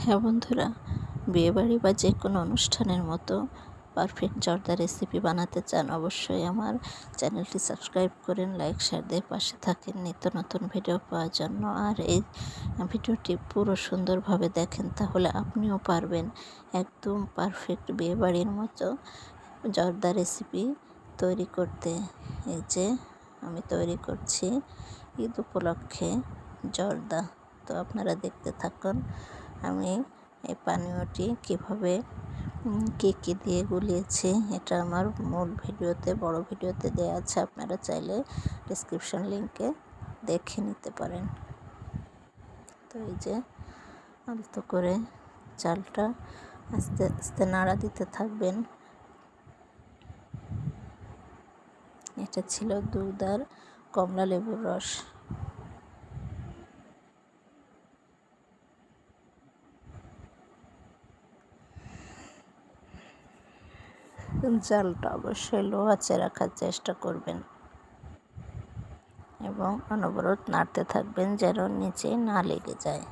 হ্যাঁ বন্ধুরা, বিয়েবাড়ি বা যে কোনো অনুষ্ঠানের মতো পারফেক্ট জর্দা রেসিপি বানাতে চান, অবশ্যই আমার চ্যানেলটি সাবস্ক্রাইব করেন, লাইক শেয়ার দিয়ে পাশে থাকেন নিত্য নতুন ভিডিও পাওয়ার জন্য। আর এই ভিডিওটি পুরো সুন্দরভাবে দেখেন, তাহলে আপনিও পারবেন একদম পারফেক্ট বিয়েবাড়ির মতো জর্দা রেসিপি তৈরি করতে। এই যে আমি তৈরি করছি ঈদ উপলক্ষে জর্দা। তো আপনারা দেখতে থাকুন আমি এই পানীয়টি কীভাবে কী দিয়ে গুলিয়েছি। এটা আমার মূল ভিডিওতে, বড় ভিডিওতে দেওয়া আছে, আপনারা চাইলে ডেসক্রিপশন লিঙ্কে দেখে নিতে পারেন। তো এই যে আলতো করে চালটা আস্তে আস্তে নাড়া দিতে থাকবেন। এটা ছিল দুধ আর কমলা লেবুর রস। জালটা অবশ্যই লো আঁচে রাখার চেষ্টা করবেন এবং অনবরত নাড়তে থাকবেন যেন নিচে না লেগে যায়।